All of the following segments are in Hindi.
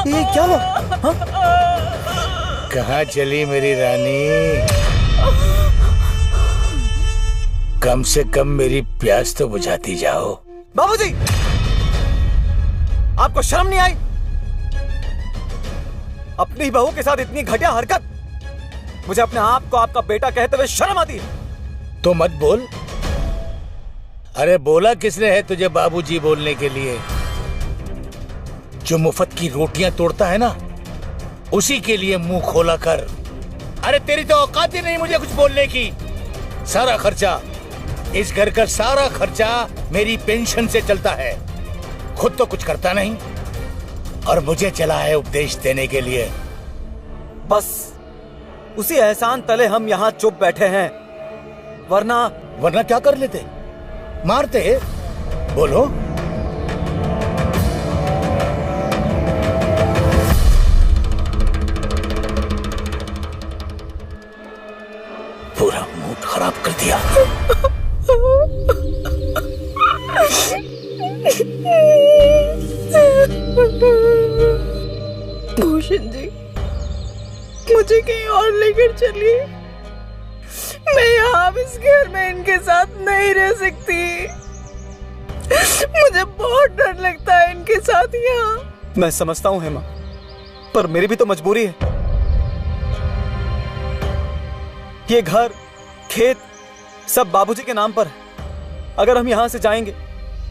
ये क्या हुआ? हाँ? कहाँ चली मेरी रानी? कम से कम मेरी प्यास तो बुझाती जाओ। बाबूजी, आपको शर्म नहीं आई? अपनी बहू के साथ इतनी घटिया हरकत! मुझे अपने आप को आपका बेटा कहते हुए शर्म आती है। तो मत बोल। अरे बोला किसने है तुझे बाबूजी बोलने के लिए? जो मुफ्त की रोटियां तोड़ता है ना, उसी के लिए मुंह खोला कर। अरे तेरी तो औकात ही नहीं मुझे कुछ बोलने की। सारा खर्चा, इस घर का सारा खर्चा मेरी पेंशन से चलता है। खुद तो कुछ करता नहीं और मुझे चला है उपदेश देने के लिए। बस उसी एहसान तले हम यहाँ चुप बैठे हैं, वरना क्या कर लेते? मारते? बोलो। पूरा मूड खराब कर दिया। भूषण जी, मुझे कहीं और लेकर चलिए। मैं यहाँ इस घर में इनके साथ नहीं रह सकती। मुझे बहुत डर लगता है इनके साथ यहाँ। मैं समझता हूँ हेमा, पर मेरी भी तो मजबूरी है। ये घर, खेत सब बाबूजी के नाम पर है। अगर हम यहाँ से जाएंगे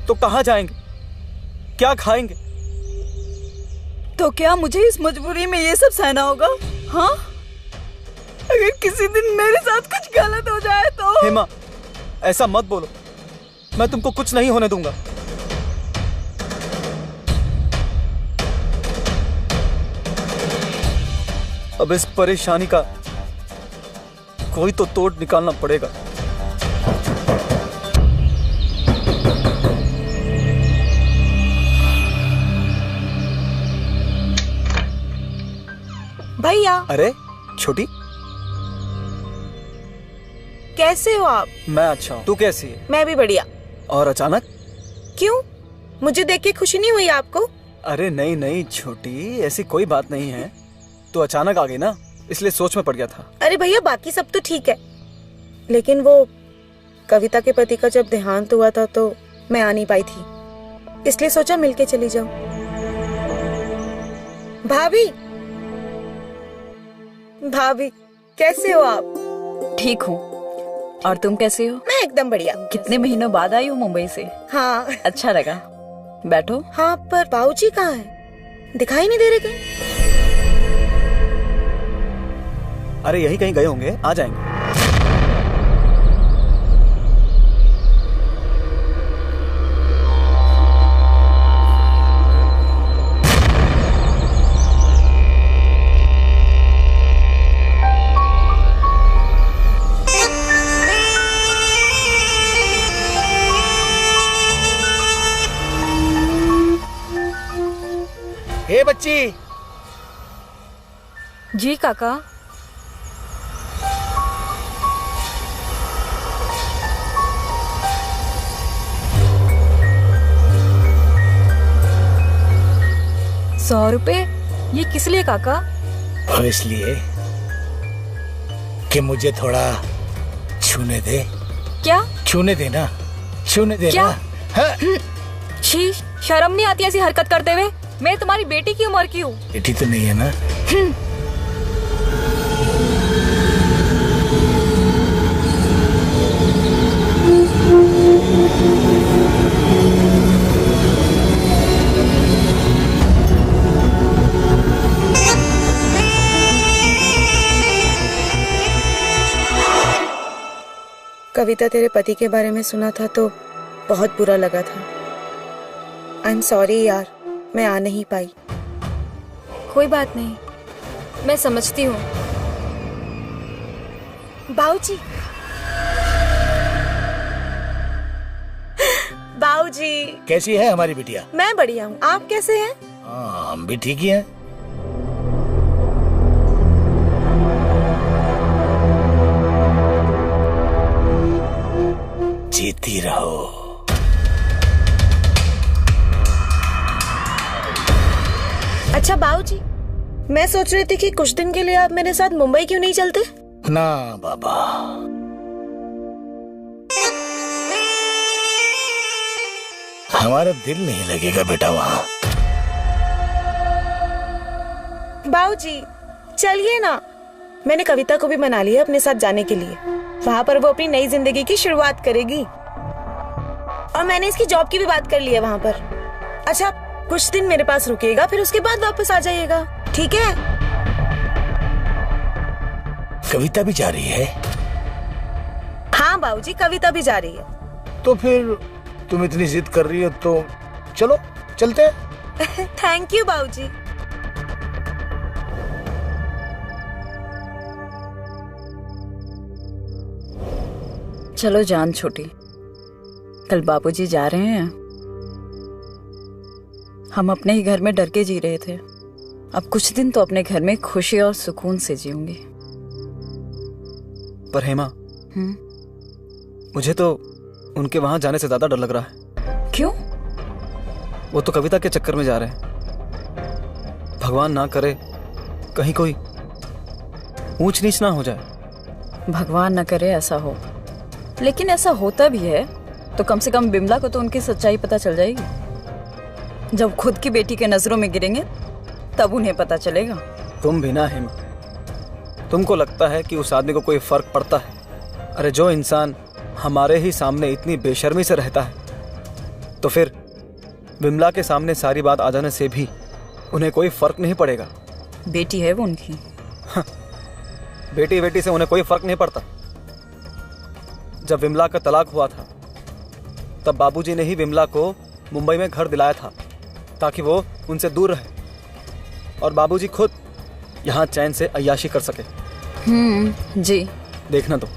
तो कहाँ जाएंगे? क्या खाएंगे? तो क्या मुझे इस मजबूरी में ये सब सहना होगा? हाँ, अगर किसी दिन मेरे साथ कुछ गलत हो जाए तो? हेमा, ऐसा मत बोलो। मैं तुमको कुछ नहीं होने दूंगा। अब इस परेशानी का कोई तो तोड़ निकालना पड़ेगा। भैया। अरे छोटी, कैसे हो आप? मैं अच्छा हूँ, तू कैसी है? मैं भी बढ़िया। और अचानक? क्यों, मुझे देख के खुशी नहीं हुई आपको? अरे नहीं नहीं छोटी, ऐसी कोई बात नहीं है। तू अचानक आ गई ना, इसलिए सोच में पड़ गया था। अरे भैया, बाकी सब तो ठीक है, लेकिन वो कविता के पति का जब देहांत हुआ था तो मैं आ नहीं पाई थी, इसलिए सोचा मिलके चली जाऊं। भाभी, भाभी कैसे हो आप? ठीक हूँ, और तुम कैसे हो? मैं एकदम बढ़िया। कितने महीनों बाद आई हो मुंबई से। हाँ, अच्छा लगा। बैठो। हाँ, पर बाबूजी कहाँ हैं? दिखाई नहीं दे रहे कहीं। अरे यही कहीं गए होंगे, आ जाएंगे। हे बच्ची। जी काका। ₹100? ये किस लिए काका? और इसलिए कि मुझे थोड़ा छूने दे। क्या? छूने देना, छूने देना। क्या? हाँ? छी, शर्म नहीं आती ऐसी हरकत करते हुए? मैं तुम्हारी बेटी की उम्र की हूँ। बेटी तो नहीं है ना? कविता, तेरे पति के बारे में सुना था तो बहुत बुरा लगा था। आई एम सॉरी यार, मैं आ नहीं पाई। कोई बात नहीं, मैं समझती हूँ। बाऊजी, बाऊजी। कैसी है हमारी बिटिया? मैं बढ़िया हूँ, आप कैसे हैं? हाँ, हम भी ठीक ही हैं। जीती रहो। अच्छा बाबूजी, मैं सोच रही थी कि कुछ दिन के लिए आप मेरे साथ मुंबई क्यों नहीं चलते? ना बाबा, हमारा दिल नहीं लगेगा बेटा वहां। बाबूजी चलिए ना, मैंने कविता को भी मना लिया अपने साथ जाने के लिए। वहां पर वो अपनी नई जिंदगी की शुरुआत करेगी और मैंने इसकी जॉब की भी बात कर ली है वहां पर। अच्छा कुछ दिन मेरे पास रुकेगा, फिर उसके बाद वापस आ जाइएगा, ठीक है? कविता भी जा रही है? हाँ बाबूजी, कविता भी जा रही है। तो फिर तुम इतनी जिद कर रही हो तो चलो चलते हैं। थैंक यू बाबूजी। चलो जान छोटी, कल बाबूजी जा रहे हैं। हम अपने ही घर में डर के जी रहे थे, अब कुछ दिन तो अपने घर में खुशी और सुकून से जीऊंगी। पर हेमा, मुझे तो उनके वहां जाने से ज्यादा डर लग रहा है। क्यों? वो तो कविता के चक्कर में जा रहे हैं। भगवान ना करे कहीं कोई ऊंच नीच ना हो जाए। भगवान न करे ऐसा हो, लेकिन ऐसा होता भी है तो कम से कम बिमला को तो उनकी सच्चाई पता चल जाएगी। जब खुद की बेटी के नजरों में गिरेंगे तब उन्हें पता चलेगा। तुम भी ना हेमा, तुमको लगता है कि उस आदमी को कोई फर्क पड़ता है? अरे जो इंसान हमारे ही सामने इतनी बेशर्मी से रहता है, तो फिर विमला के सामने सारी बात आ जाने से भी उन्हें कोई फर्क नहीं पड़ेगा। बेटी है वो उनकी। बेटी बेटी से उन्हें कोई फर्क नहीं पड़ता। जब विमला का तलाक हुआ था तब बाबूजी ने ही विमला को मुंबई में घर दिलाया था ताकि वो उनसे दूर रहे और बाबूजी खुद यहाँ चैन से अय्याशी कर सके। जी। देखना तो,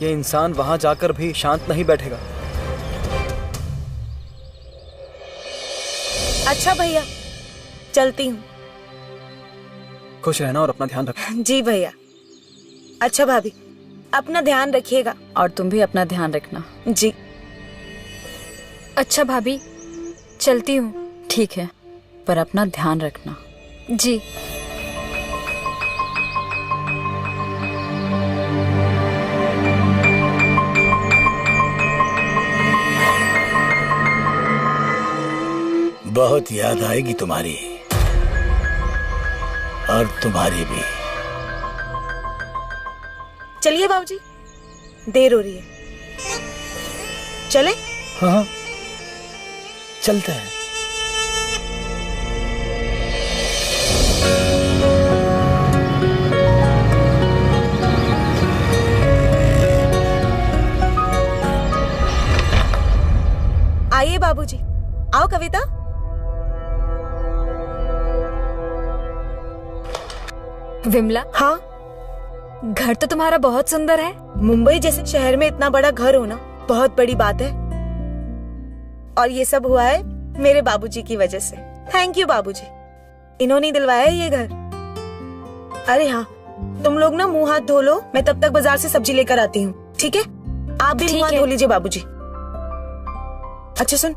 ये इंसान वहां जाकर भी शांत नहीं बैठेगा। अच्छा भैया, चलती हूँ। खुश रहना और अपना ध्यान रखना। जी भैया। अच्छा भाभी, अपना ध्यान रखिएगा। और तुम भी अपना ध्यान रखना। जी। अच्छा भाभी, चलती हूँ। ठीक है, पर अपना ध्यान रखना। जी। बहुत याद आएगी तुम्हारी, और तुम्हारी भी। चलिए बाबूजी, देर हो रही है, चले? हाँ चलते हैं। आइए बाबूजी। आओ कविता। विमला, हाँ? घर तो तुम्हारा बहुत सुंदर है। मुंबई जैसे शहर में इतना बड़ा घर होना बहुत बड़ी बात है, और ये सब हुआ है मेरे बाबूजी की वजह से। थैंक यू बाबूजी, इन्होंने ही दिलवाया है ये घर। अरे हाँ, तुम लोग ना मुंह हाथ धो लो, मैं तब तक बाजार से सब्जी लेकर आती हूँ, ठीक है? आप भी मुंह हाथ धो लीजिए बाबूजी। अच्छा सुन,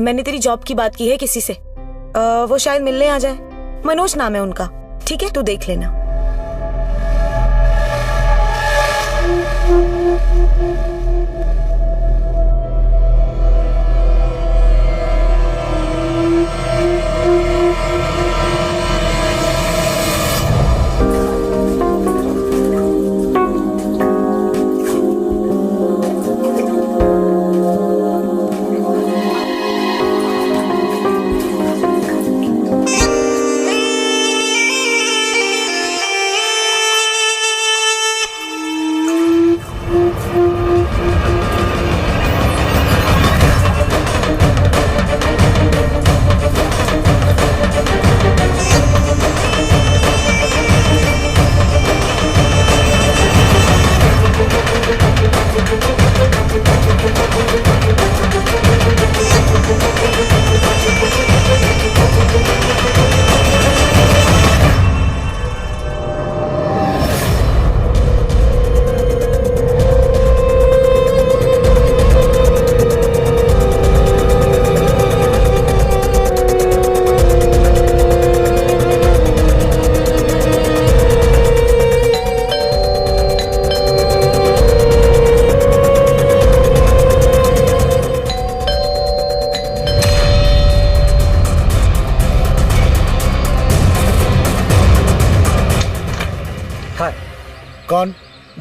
मैंने तेरी जॉब की बात की है किसी से, वो शायद मिलने आ जाए। मनोज नाम है उनका, ठीक है? तू देख लेना।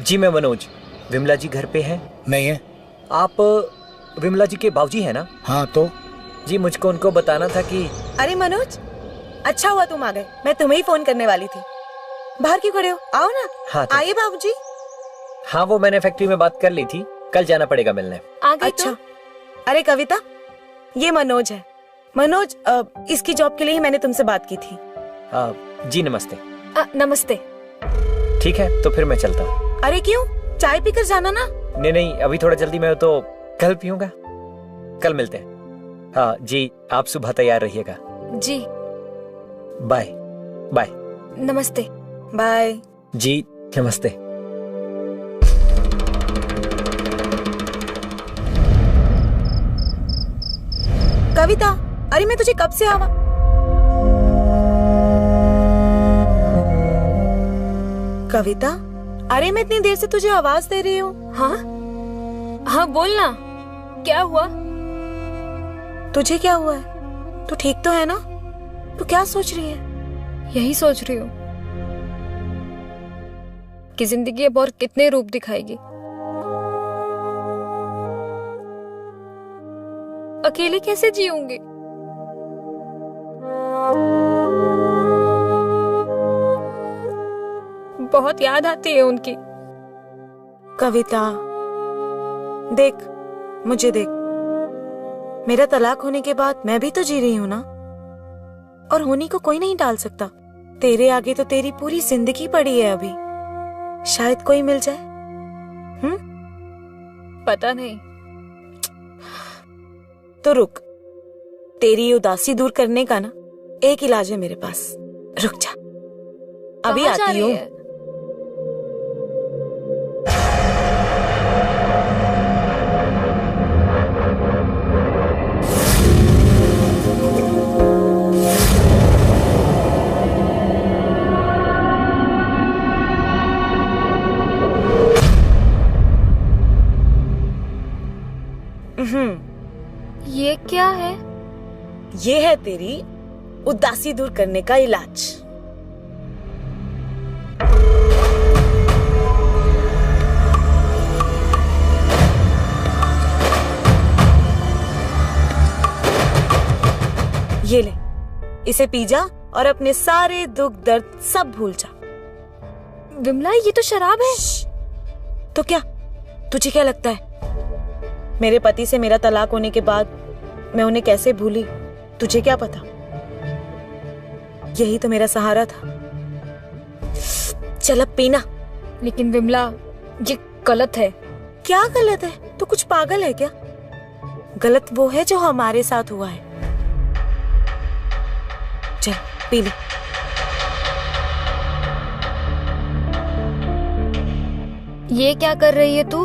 जी मैं मनोज। विमला जी घर पे है? नहीं है। आप विमला जी के बाबूजी हैं ना? हाँ तो जी मुझको उनको बताना था कि अरे मनोज, अच्छा हुआ तुम आ गए, मैं तुम्हें ही फोन करने वाली थी। बाहर क्यों खड़े हो, आओ ना। हाँ तो, आइए बाबूजी। हाँ वो मैंने फैक्ट्री में बात कर ली थी, कल जाना पड़ेगा मिलने। आ गई अच्छा तो? अरे कविता, ये मनोज है। मनोज, इसकी जॉब के लिए ही मैंने तुमसे बात की थी। जी नमस्ते। नमस्ते। ठीक है तो फिर मैं चलता हूँ। अरे क्यों, चाय पीकर जाना ना। नहीं नहीं, अभी थोड़ा जल्दी में हो तो कल पीऊंगा। कल मिलते हैं। हाँ जी, आप सुबह तैयार रहिएगा। जी बाय बाय। नमस्ते। बाय। जी नमस्ते। कविता, अरे मैं तुझे कब से आवा। कविता, अरे मैं इतनी देर से तुझे आवाज दे रही हूँ। हाँ हाँ बोलना, क्या हुआ? तुझे क्या हुआ है? तू ठीक तो है ना? तू क्या सोच रही है? यही सोच रही हूँ कि जिंदगी अब और कितने रूप दिखाएगी। अकेले कैसे जीऊंगी? बहुत याद आती है उनकी। कविता देख, मुझे देख, मेरा तलाक होने के बाद मैं भी तो जी रही हूँ ना, और होनी को कोई नहीं टाल सकता। तेरे आगे तो तेरी पूरी जिंदगी पड़ी है अभी, शायद कोई मिल जाए। पता नहीं। तो रुक, तेरी उदासी दूर करने का ना एक इलाज है मेरे पास। रुक जा, अभी कहाँ जा आती रही हूँ। है? ये क्या है? ये है तेरी उदासी दूर करने का इलाज। ये ले, इसे पी जा और अपने सारे दुख दर्द सब भूल जा। विमला, ये तो शराब है। तो क्या, तुझे क्या लगता है मेरे पति से मेरा तलाक होने के बाद मैं उन्हें कैसे भूली? तुझे क्या पता? यही तो मेरा सहारा था। चल अब पीना। लेकिन विमला, ये गलत है। क्या गलत है? तो कुछ पागल है क्या? गलत वो है जो हमारे साथ हुआ है। चल पी ले। ये क्या कर रही है तू?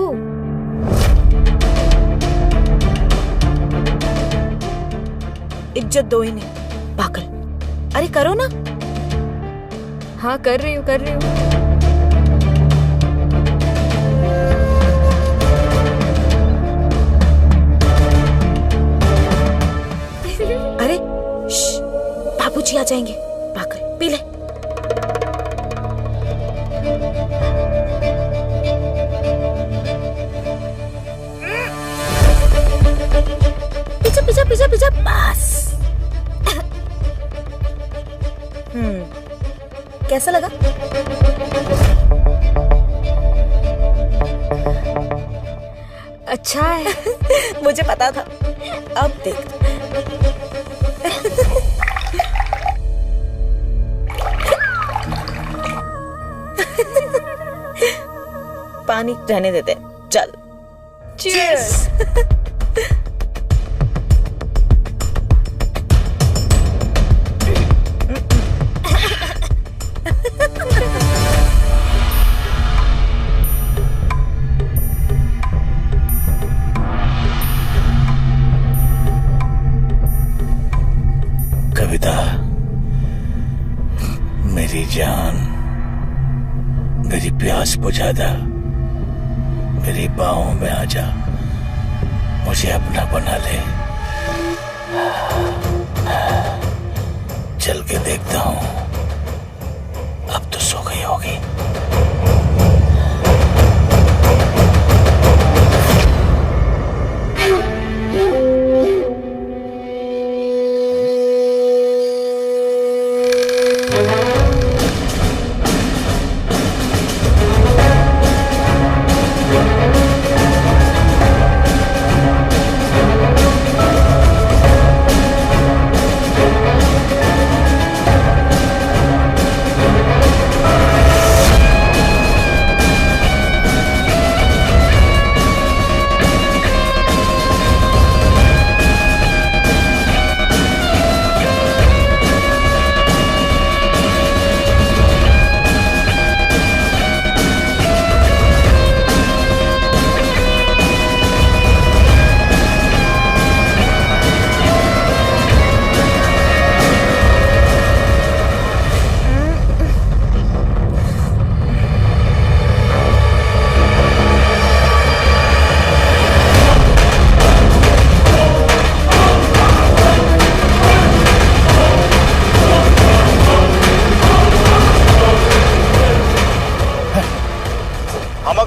इज्जत दो इन्हें, पागल। अरे करो ना। हाँ कर रही हूँ, कर रही हूँ। अरे बाबूजी आ जाएंगे, पागल। पी ले। पीछे पीछे पीछे पीछे, बस। कैसा लगा? अच्छा है। मुझे पता था। अब देख। पानी रहने देते, चल। Cheers! कविता, मेरी जान, मेरी प्यास बुझा दे, मेरी बाहों में आ जा, मुझे अपना बना ले। चल के देखता हूं, अब तो सो गई होगी।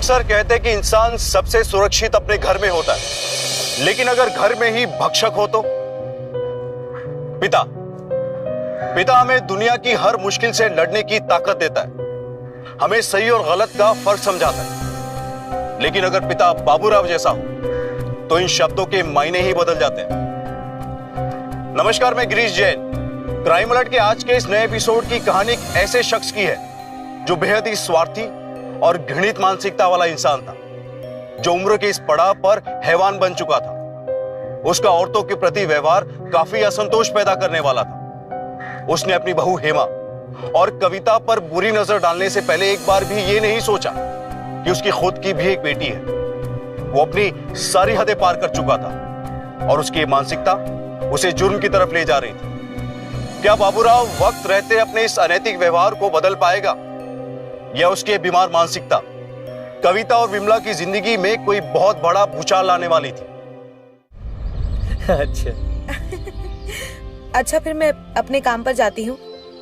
अक्सर कहते हैं कि इंसान सबसे सुरक्षित अपने घर में होता है, लेकिन अगर घर में ही भक्षक हो तो? पिता हमें दुनिया की हर मुश्किल से लड़ने की ताकत देता है, हमें सही और गलत का फर्क समझाता है। लेकिन अगर पिता बाबूराव जैसा हो तो इन शब्दों के मायने ही बदल जाते हैं। नमस्कार, मैं गिरीश जैन। क्राइम अलर्ट के आज के इस नए एपिसोड की कहानी एक ऐसे शख्स की है जो बेहद ही स्वार्थी और घृणित मानसिकता वाला इंसान था, जो उम्र के इस पड़ाव पर हैवान बन चुका था। उसका औरतों के प्रति व्यवहार काफी असंतोष पैदा करने वाला था। उसने अपनी बहू हेमा और कविता पर बुरी नजर डालने से पहले एक बार भी ये नहीं सोचा कि उसकी खुद की भी एक बेटी है। वो अपनी सारी हदें पार कर चुका था और उसकी मानसिकता उसे जुर्म की तरफ ले जा रही थी। क्या बाबूराव वक्त रहते अपने इस अनैतिक व्यवहार को बदल पाएगा, या उसकी बीमार मानसिकता कविता और विमला की जिंदगी में कोई बहुत बड़ा भूचाल लाने वाली थी? अच्छा, फिर मैं अपने काम पर जाती हूँ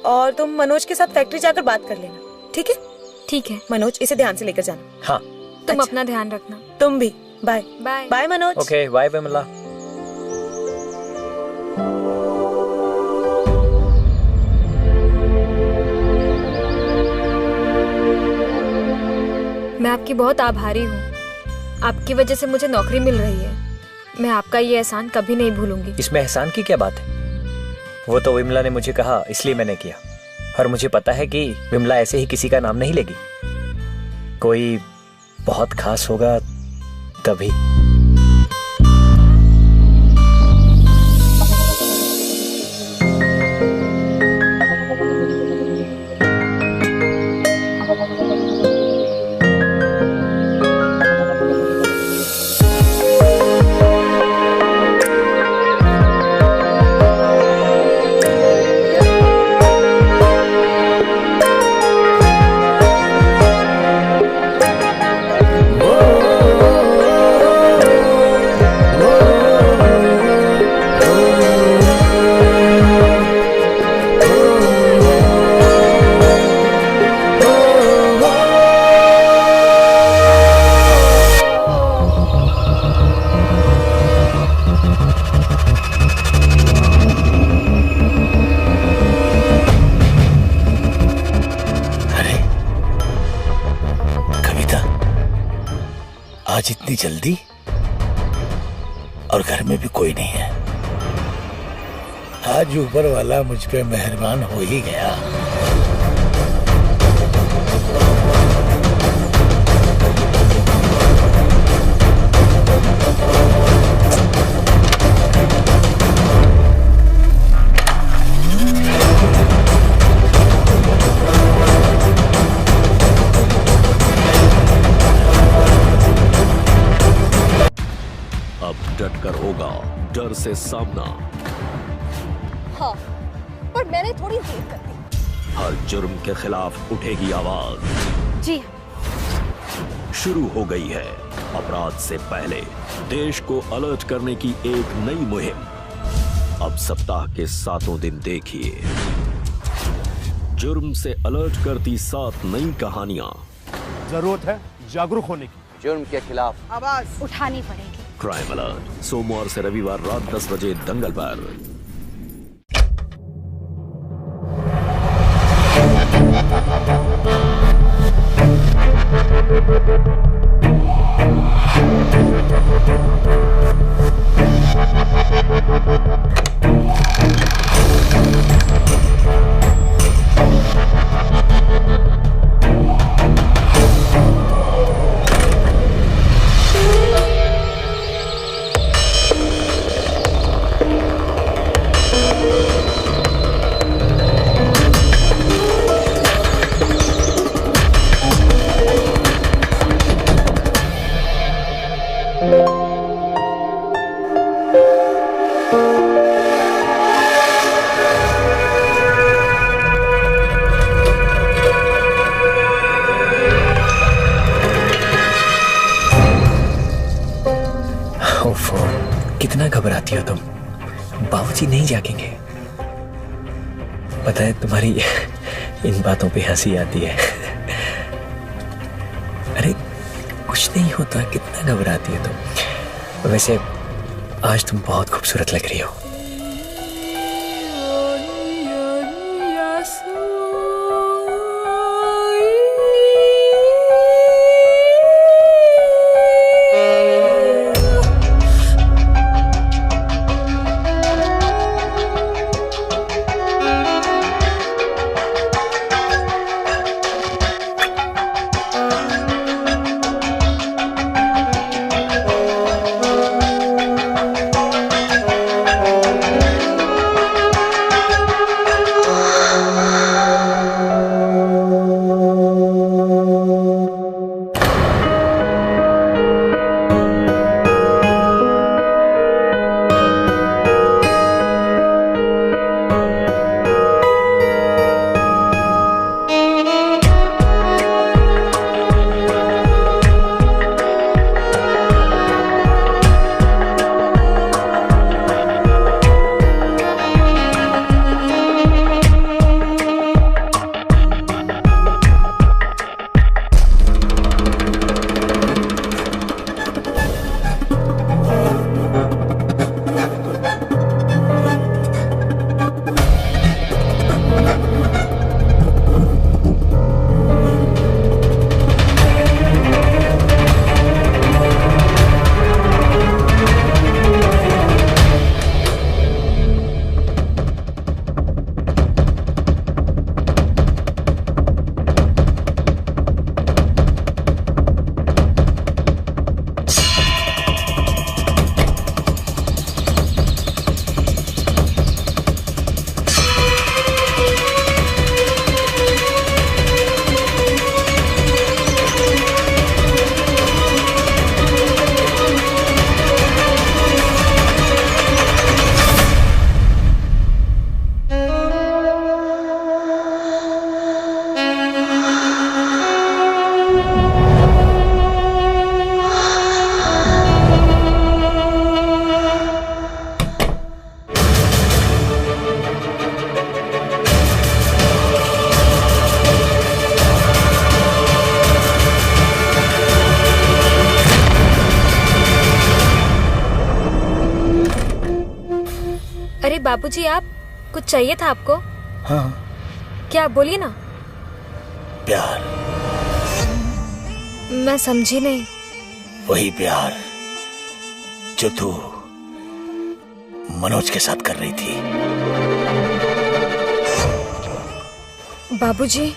और तुम मनोज के साथ फैक्ट्री जाकर बात कर लेना, ठीक है? ठीक है। मनोज, इसे ध्यान से लेकर जाना। हाँ। तुम अपना ध्यान रखना। तुम भी। Bye bye. Bye Manoj. Okay, bye Vimla. मैं आपकी बहुत आभारी हूँ। आपकी वजह से मुझे नौकरी मिल रही है। मैं आपका ये एहसान कभी नहीं भूलूंगी। इसमें एहसान की क्या बात है? वो तो विमला ने मुझे कहा, इसलिए मैंने किया। और मुझे पता है कि विमला ऐसे ही किसी का नाम नहीं लेगी। कोई बहुत खास होगा तभी। आज इतनी जल्दी, और घर में भी कोई नहीं है। आज ऊपर वाला मुझ पे मेहरबान हो ही गया। डटकर होगा डर से सामना। हाँ, पर मैंने थोड़ी देर कर दी। हर जुर्म के खिलाफ उठेगी आवाज। जी शुरू हो गई है अपराध से पहले देश को अलर्ट करने की एक नई मुहिम। अब सप्ताह के 7 दिन देखिए जुर्म से अलर्ट करती 7 नई कहानियां। जरूरत है जागरूक होने की, जुर्म के खिलाफ आवाज उठानी पड़ेगी। क्राइम अलर्ट सोमवार से रविवार रात 10 बजे दंगल पर। कितना घबराती हो तुम? बाबूजी नहीं जागेंगे। पता है तुम्हारी इन बातों पे हंसी आती है। अरे कुछ नहीं होता, कितना घबराती है तुम। वैसे आज तुम बहुत खूबसूरत लग रही हो। अरे बाबूजी, आप कुछ चाहिए था आपको? हाँ। क्या, बोलिए ना। प्यार। मैं समझी नहीं। वही प्यार जो तू मनोज के साथ कर रही थी। बाबूजी,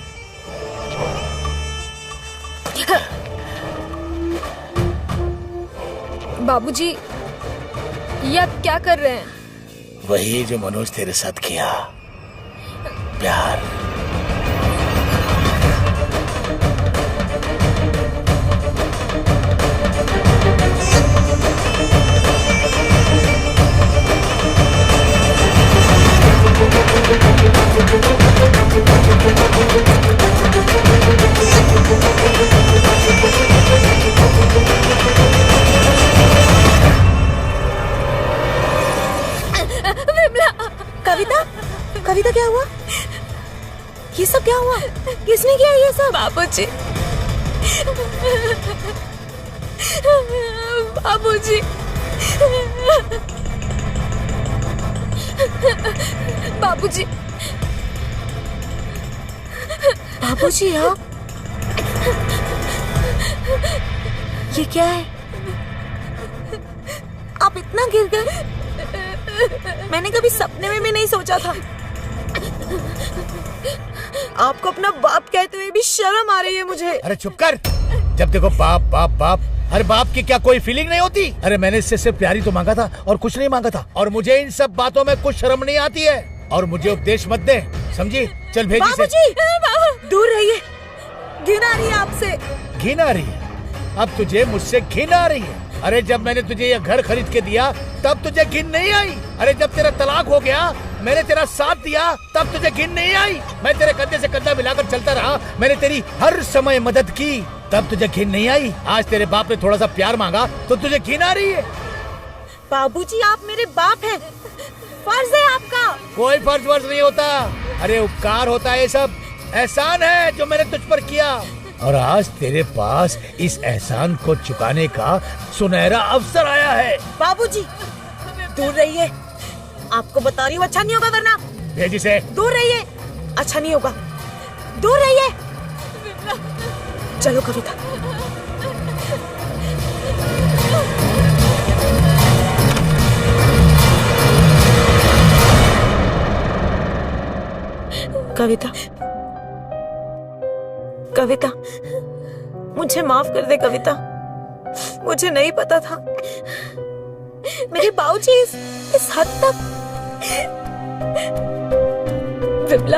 बाबूजी, ये आप क्या कर रहे हैं? वही जो मनोज तेरे साथ किया, प्यार। कविता, कविता क्या हुआ? ये सब क्या हुआ? किसने किया ये सब? बाबूजी, बाबूजी, बाबूजी, बाबूजी, हाँ? ये क्या है? आप इतना गिर गए? मैंने कभी सपने में भी नहीं सोचा था। आपको अपना बाप कहते हुए भी शर्म आ रही है मुझे। अरे चुप कर। जब देखो बाप बाप बाप। अरे बाप की क्या कोई फीलिंग नहीं होती? अरे मैंने इससे सिर्फ प्यार ही तो मांगा था और कुछ नहीं मांगा था। और मुझे इन सब बातों में कुछ शर्म नहीं आती है। और मुझे उपदेश मत दे, समझी? चल भेजी से। बाबूजी, दूर रहिए। घिन आ रही है आपसे। घिन आ रही है? अब तुझे मुझसे घिन आ रही है? अरे जब मैंने तुझे ये घर खरीद के दिया तब तुझे घिन नहीं आई। अरे जब तेरा तलाक हो गया, मैंने तेरा साथ दिया, तब तुझे घिन नहीं आई। मैं तेरे कंधे से कंधा मिलाकर चलता रहा, मैंने तेरी हर समय मदद की, तब तुझे घिन नहीं आई। आज तेरे बाप ने थोड़ा सा प्यार मांगा तो तुझे घिन आ रही है। बाबूजी, आप मेरे बाप हैं, फर्ज है आपका। कोई फर्ज वर्ज नहीं होता। अरे उपकार होता है, ये सब एहसान है जो मैंने तुझ पर किया। और आज तेरे पास इस एहसान को चुकाने का सुनहरा अवसर आया है। बाबूजी, दूर रहिए। आपको बता रही हूँ, अच्छा नहीं होगा वरना। भेज इसे। दूर रहिए, अच्छा नहीं होगा। दूर रहिए। चलो कविता। कविता, कविता, मुझे माफ कर दे कविता। मुझे नहीं पता था मेरे बाबूजी इस हद तक। विमला,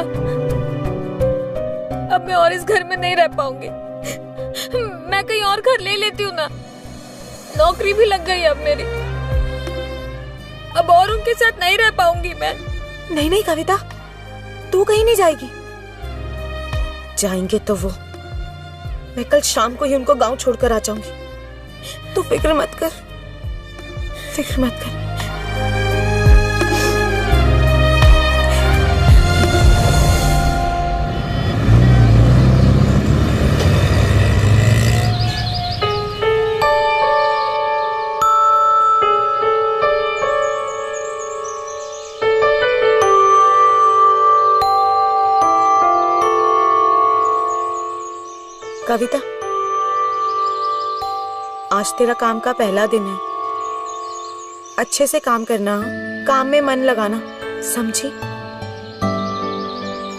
अब मैं और इस घर में नहीं रह पाऊंगी। मैं कहीं और घर ले लेती हूँ ना। नौकरी भी लग गई अब मेरी। अब और उनके साथ नहीं रह पाऊंगी मैं। नहीं नहीं कविता, तू कहीं नहीं जाएगी। जाएंगे तो वो। मैं कल शाम को ही उनको गांव छोड़कर आ जाऊंगी। तू फिक्र मत कर, फिक्र मत कर। कविता, आज तेरा काम का पहला दिन है। अच्छे से काम करना, काम में मन लगाना, समझी?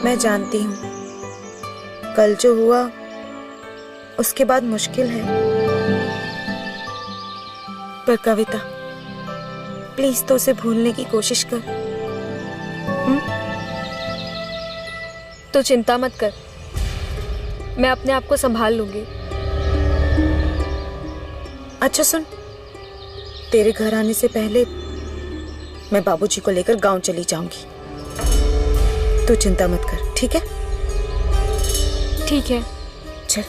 मैं जानती हूँ कल जो हुआ उसके बाद मुश्किल है, पर कविता प्लीज तो उसे भूलने की कोशिश कर। तो चिंता मत कर, मैं अपने आप को संभाल लूंगी। अच्छा सुन, तेरे घर आने से पहले मैं बाबूजी को लेकर गांव चली जाऊंगी। तू चिंता मत कर, ठीक है? ठीक है। चल,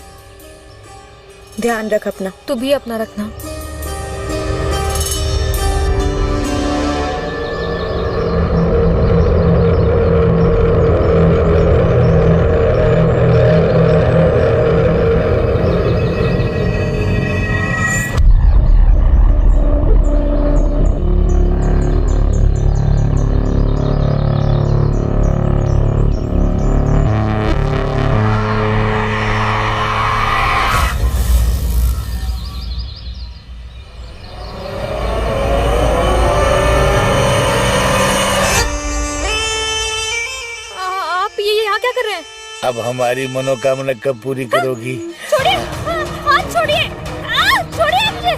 ध्यान रख अपना। तू भी अपना रखना। अब हमारी मनोकामना कब पूरी करोगी? छोड़िए, हाथ छोड़िए, छोड़िए मुझे।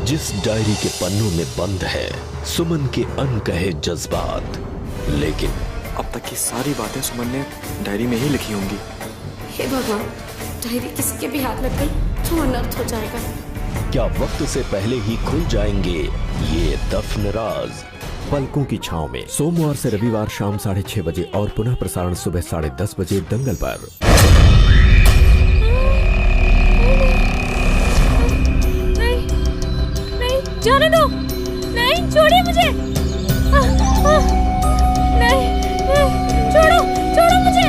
जिस डायरी के पन्नों में बंद है सुमन के अनकहे जज्बात, लेकिन अब तक की सारी बातें सुमन ने डायरी में ही लिखी होंगी। हे भगवान, डायरी किसी के भी हाथ लग गई तो अनर्थ हो जाएगा। क्या वक्त से पहले ही खुल जाएंगे ये दफन राज? पलकों की छांव में सोमवार से रविवार शाम 6:30 बजे और पुनः प्रसारण सुबह 10:30 बजे दंगल पर। जाने दो, नहीं, छोड़िए मुझे। नहीं, छोड़ो, छोड़ो मुझे।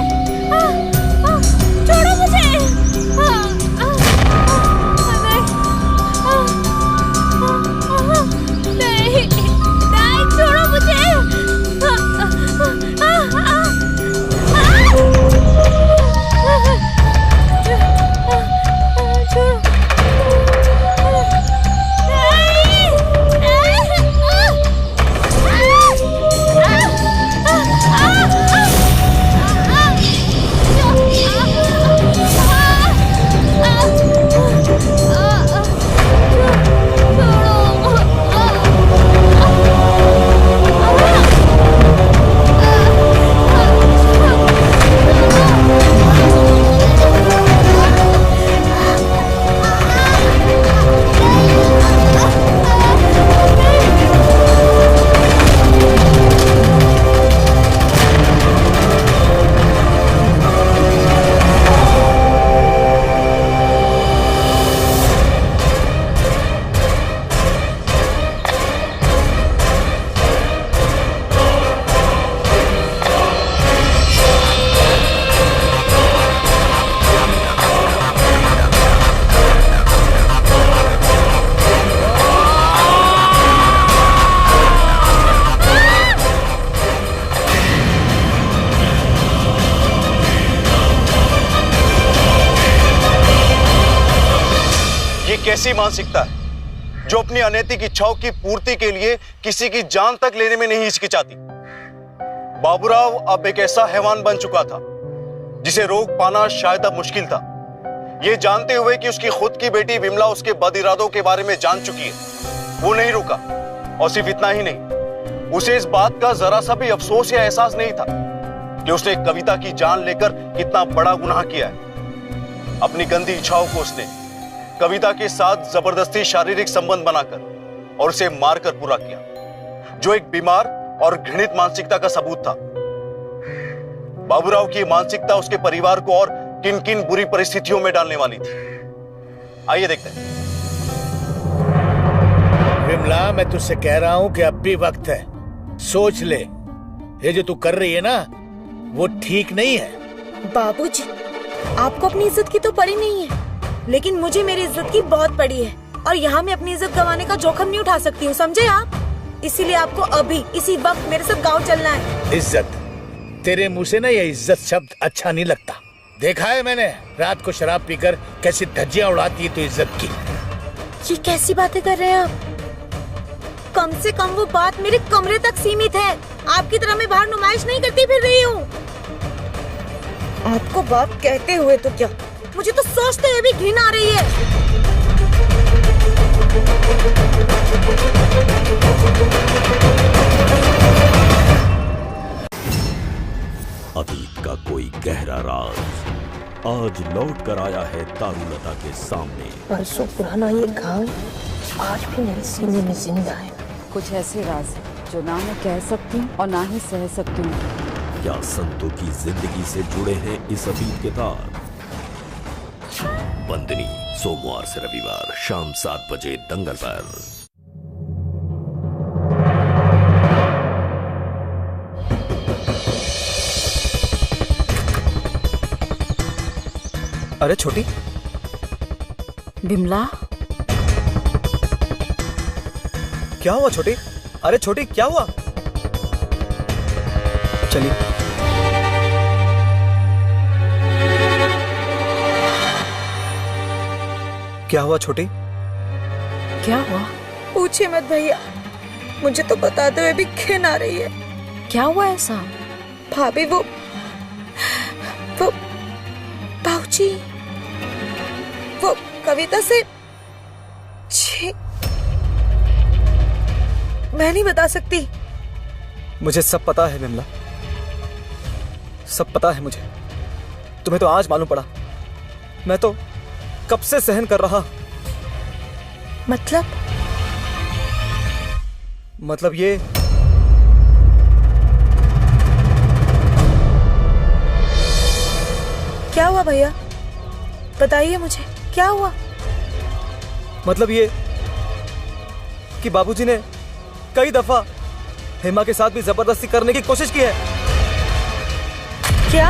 ऐसी मानसिकता है जो अपनी अनैतिक इच्छाओं की पूर्ति के लिए किसी की जान तक लेने में नहीं हिचकिचाती। बाबूराव अब एक ऐसा हैवान बन चुका था जिसे रोक पाना शायद अब मुश्किल था। यह जानते हुए कि उसकी खुद की बेटी विमला उसके बद इरादों के बारे में जान चुकी है, वो नहीं रुका। और सिर्फ इतना ही नहीं, उसे इस बात का जरा सा भी अफसोस या एहसास नहीं था कि उसने कविता की जान लेकर कितना बड़ा गुनाह किया है। अपनी गंदी इच्छाओं को उसने कविता के साथ जबरदस्ती शारीरिक संबंध बनाकर और उसे मारकर पूरा किया, जो एक बीमार और घृणित मानसिकता का सबूत था। बाबूराव की मानसिकता उसके परिवार को और किन किन बुरी परिस्थितियों में डालने वाली थी, आइए देखते हैं। विमला, मैं तुझसे कह रहा हूं कि अब भी वक्त है, सोच ले। ये जो तू कर रही है ना, वो ठीक नहीं है। बाबूजी, आपको अपनी इज्जत की तो पड़ी नहीं है, लेकिन मुझे मेरी इज्जत की बहुत पड़ी है और यहाँ मैं अपनी इज्जत गंवाने का जोखिम नहीं उठा सकती हूँ, समझे आप? इसीलिए आपको अभी इसी वक्त मेरे साथ गांव चलना है। इज्जत? तेरे मुंह से ना ये इज्जत शब्द अच्छा नहीं लगता। देखा है मैंने रात को शराब पीकर कैसी धज्जियां उड़ाती है तू इज्जत की। ये कैसी बातें कर रहे हैं आप? कम से कम वो बात मेरे कमरे तक सीमित है, आपकी तरह मैं बाहर नुमाइश नहीं करती फिर रही हूँ। आपको बात कहते हुए तो क्या, मुझे तो सोचते हुए भी घृणा आ रही है। अतीत का कोई गहरा राज आज लौट कर आया है तारुलता के सामने। परसों पुराना ये गांव आज भी मेरे सीने में जिंदा है। कुछ ऐसे राज हैं जो ना मैं कह सकती हूँ और ना ही सह सकती हूँ। क्या संतों की जिंदगी से जुड़े हैं इस अतीत के तार? बंदनी, सोमवार से रविवार शाम 7 बजे दंगल पर। अरे छोटी विमला, क्या हुआ छोटी? अरे छोटी क्या हुआ? चलिए। क्या हुआ छोटी? क्या हुआ? पूछे मत भैया, मुझे तो बताते हुए भी घिन आ रही है। क्या हुआ ऐसा? भाभी, वो बाबूजी, वो कविता से छी, मैं नहीं बता सकती। मुझे सब पता है विमला, सब पता है मुझे। तुम्हें तो आज मालूम पड़ा, मैं तो कब से सहन कर रहा। मतलब ये क्या हुआ भैया, बताइए मुझे क्या हुआ? मतलब ये कि बाबूजी ने कई दफा हेमा के साथ भी जबरदस्ती करने की कोशिश की है। क्या?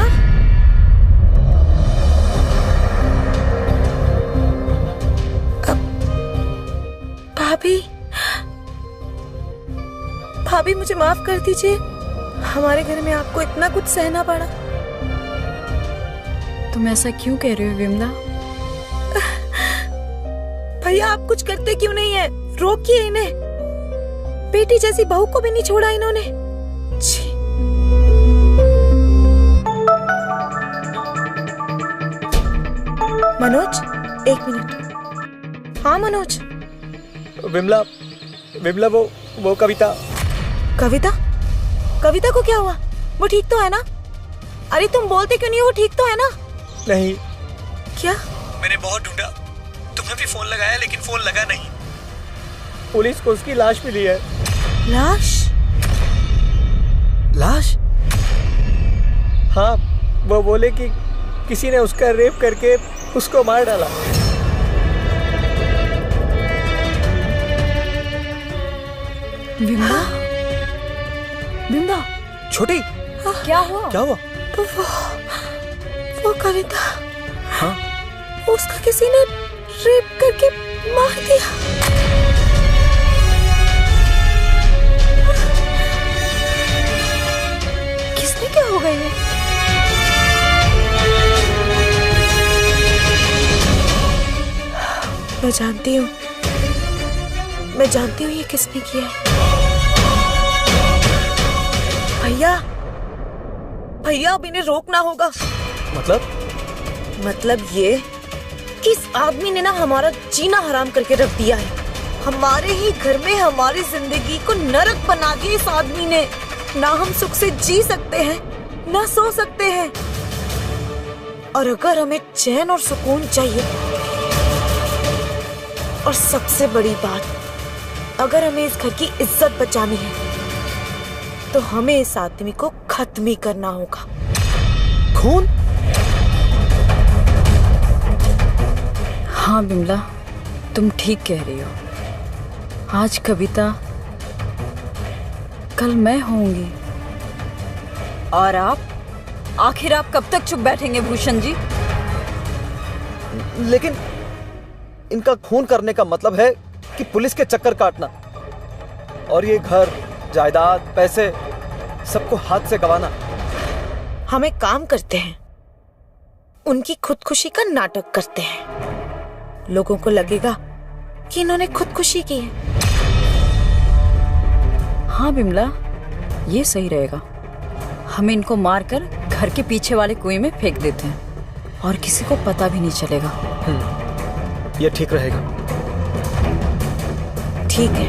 भाभी मुझे माफ कर दीजिए, हमारे घर में आपको इतना कुछ सहना पड़ा। तुम ऐसा क्यों कह रहे हो विमला? भैया आप कुछ करते क्यों नहीं है? रोकिए इन्हें, बेटी जैसी बहू को भी नहीं छोड़ा इन्होंने। छी। मनोज, 1 मिनट। हाँ मनोज। विमला, विमला वो कविता। कविता को क्या हुआ? वो ठीक तो है ना? अरे तुम बोलते क्यों नहीं हो? वो ठीक तो है ना? नहीं। क्या? मैंने बहुत ढूंढा, तुम्हें भी फोन लगाया लेकिन फोन लगा नहीं। पुलिस को उसकी लाश मिली है। लाश? हाँ, वो बोले कि किसी ने उसका रेप करके उसको मार डाला। विमला, विमला, छोटी क्या हुआ? क्या हुआ? वो कविता, हाँ? उसका किसी ने रेप करके मार दिया। किसने? क्या हो गई है? मैं जानती हूँ ये किसने किया है। भैया अब इन्हें रोकना होगा। मतलब ये कि इस आदमी ने ना हमारा जीना हराम करके रख दिया है। हमारे ही घर में हमारी जिंदगी को नरक बना दिया इस आदमी ने। ना हम सुख से जी सकते हैं, ना सो सकते हैं। और अगर हमें चैन और सुकून चाहिए, और सबसे बड़ी बात, अगर हमें इस घर की इज्जत बचानी है, तो हमें इस आदमी को खत्म ही करना होगा। खून? हाँ बिमला, तुम ठीक कह रही हो। आज कविता, कल मैं होंगी। और आप, आखिर आप कब तक चुप बैठेंगे भूषण जी? लेकिन इनका खून करने का मतलब है कि पुलिस के चक्कर काटना, और ये घर, जायदाद, पैसे सबको हाथ से गंवाना। हम एक काम करते हैं, उनकी खुदकुशी का नाटक करते हैं। लोगों को लगेगा कि इन्होंने खुदकुशी की है। हाँ बिमला, ये सही रहेगा। हम इनको मारकर घर के पीछे वाले कुएं में फेंक देते हैं और किसी को पता भी नहीं चलेगा। ये ठीक रहेगा। ठीक है।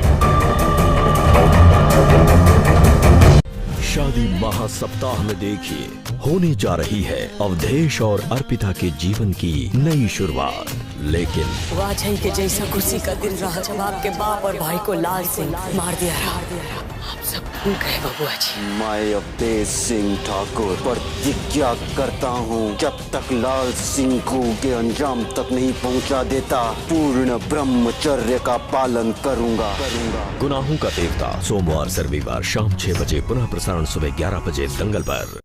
शादी महासप्ताह में देखिए, होने जा रही है अवधेश और अर्पिता के जीवन की नई शुरुआत। लेकिन वाजही के जैसा खुशी का दिन रहा जब आपके बाप और भाई को लाल सिंह मार दिया रहा। आप सब भूल गए बबुआ जी। मैं अवधेश सिंह ठाकुर प्रतिज्ञा करता हूँ, जब तक लाल सिंह को के अंजाम तक नहीं पहुँचा देता, पूर्ण ब्रह्मचर्य का पालन करूँगा। गुनाहों का देवता, सोमवार से रविवार शाम 6 बजे, पुनः प्रसारण सुबह 11 बजे दंगल पर।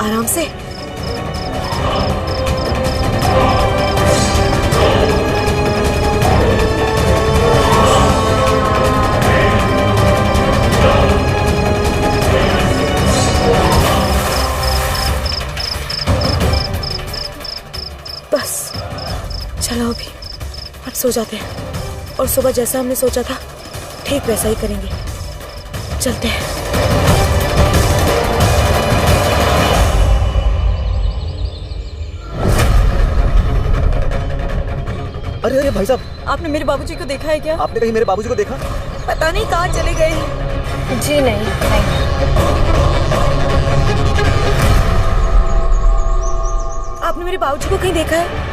आराम से। बस चलो अभी, अब सो जाते हैं और सुबह जैसा हमने सोचा था ठीक वैसा ही करेंगे। चलते हैं। अरे अरे भाई साहब, आपने मेरे बाबूजी को देखा है क्या? आपने कहीं मेरे बाबूजी को देखा? पता नहीं कहाँ चले गए। जी नहीं। आपने मेरे बाबूजी को कहीं देखा है?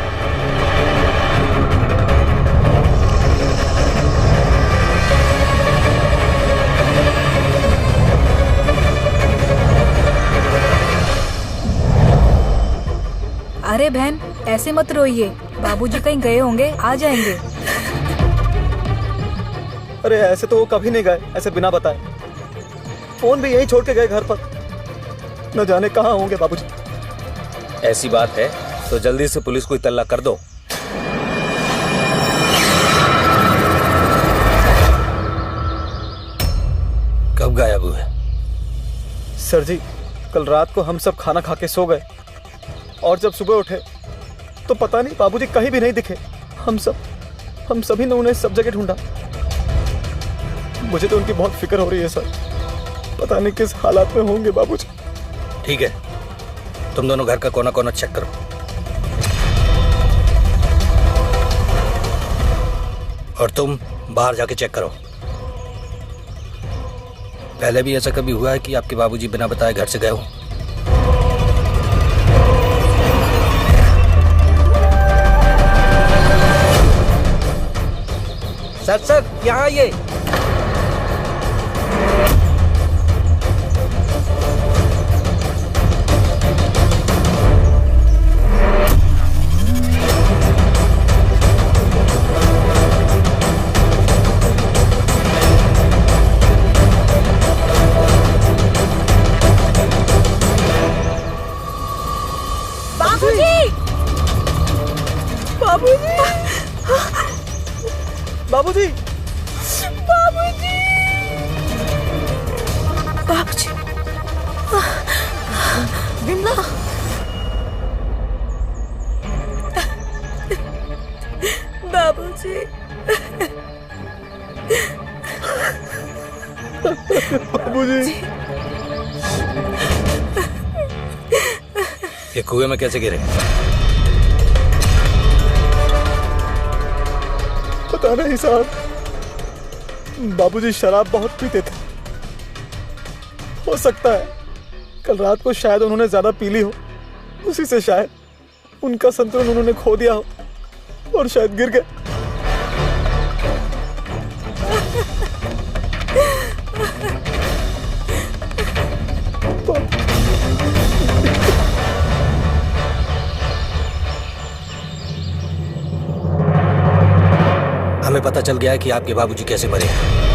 अरे बहन, ऐसे मत रोइए, बाबूजी कहीं गए होंगे, आ जाएंगे। अरे ऐसे तो वो कभी नहीं गए, ऐसे बिना बताए। फोन भी यहीं छोड़ के गए घर पर। न जाने कहाँ होंगे बाबूजी। ऐसी बात है तो जल्दी से पुलिस को इत्तला कर दो। कब गायब हुए? सर जी, कल रात को हम सब खाना खा के सो गए और जब सुबह उठे तो पता नहीं बाबूजी कहीं भी नहीं दिखे। हम सभी ने उन्हें सब जगह ढूंढा। मुझे तो उनकी बहुत फिक्र हो रही है सर। पता नहीं किस हालात में होंगे बाबूजी। ठीक है, तुम दोनों घर का कोना कोना चेक करो। और तुम बाहर जाके चेक करो। पहले भी ऐसा कभी हुआ है कि आपके बाबूजी बिना बताए घर से गए हो? सर यहाँ आइए। बाबूजी, बाबूजी, बाबूजी, विमला, बाबूजी, बाबूजी। ये कुएं में कैसे गिरे? पता नहीं साहब, बाबूजी शराब बहुत पीते थे। हो सकता है कल रात को शायद उन्होंने ज्यादा पी ली हो, उसी से शायद उनका संतुलन उन्होंने खो दिया हो और शायद गिर गए। हमें पता चल गया है कि आपके बाबूजी कैसे मरे हैं।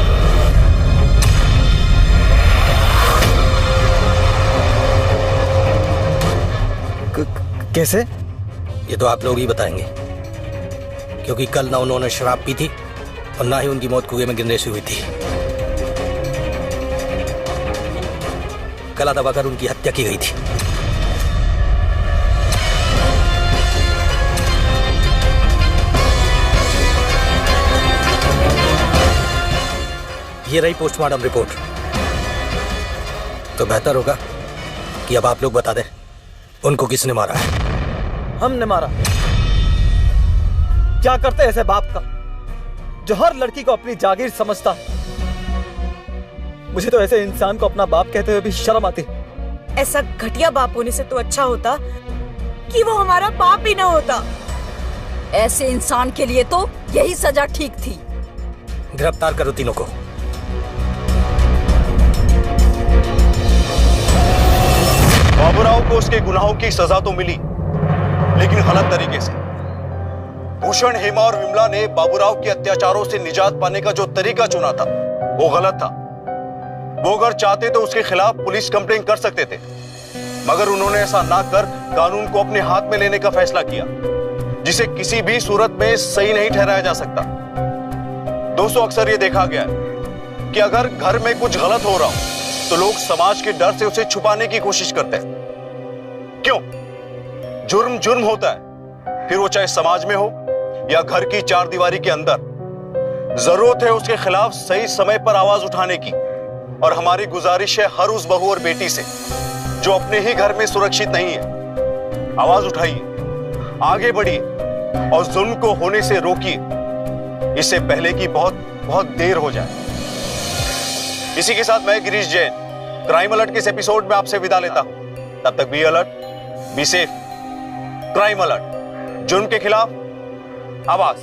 कैसे? ये तो आप लोग ही बताएंगे, क्योंकि कल ना उन्होंने शराब पी थी और ना ही उनकी मौत कुएं में गिरने से हुई थी। गला दबाकर उनकी हत्या की गई थी। ये रही पोस्टमार्टम रिपोर्ट। तो बेहतर होगा कि अब आप लोग बता दें उनको किसने मारा है। हमने मारा? क्या करते ऐसे बाप का जो हर लड़की को अपनी जागीर समझता है? मुझे तो ऐसे इंसान को अपना बाप कहते हुए भी शर्म आती। ऐसा घटिया बाप होने से तो अच्छा होता कि वो हमारा बाप ही ना होता। ऐसे इंसान के लिए तो यही सजा ठीक थी। गिरफ्तार करो तीनों को। बाबूराव को उसके गुनाहों की सजा तो मिली, लेकिन गलत तरीके से। भूषण, हेमा और विमला ने बाबूराव के अत्याचारों से निजात पाने का जो तरीका चुना था वो गलत था। वो अगर चाहते तो उसके खिलाफ पुलिस कंप्लेंट कर सकते थे, मगर उन्होंने ऐसा ना कर कानून को अपने हाथ में लेने का फैसला किया, जिसे किसी भी सूरत में सही नहीं ठहराया जा सकता। दोस्तों, अक्सर ये देखा गया है कि अगर घर में कुछ गलत हो रहा हो तो लोग समाज के डर से उसे छुपाने की कोशिश करते हैं। क्यों? जुर्म जुर्म होता है, फिर वो चाहे समाज में हो या घर की चार दीवारी के अंदर। जरूरत है उसके खिलाफ सही समय पर आवाज उठाने की। और हमारी गुजारिश है हर उस बहू और बेटी से जो अपने ही घर में सुरक्षित नहीं है, आवाज उठाइए, आगे बढ़िए और जुल्म को होने से रोकिए, इससे पहले कि बहुत बहुत देर हो जाए। इसी के साथ मैं गिरीश जैन क्राइम अलर्ट के इस एपिसोड में आपसे विदा लेता हूं। तब तक be alert, be safe. Crime alert, जुर्म के खिलाफ आवाज।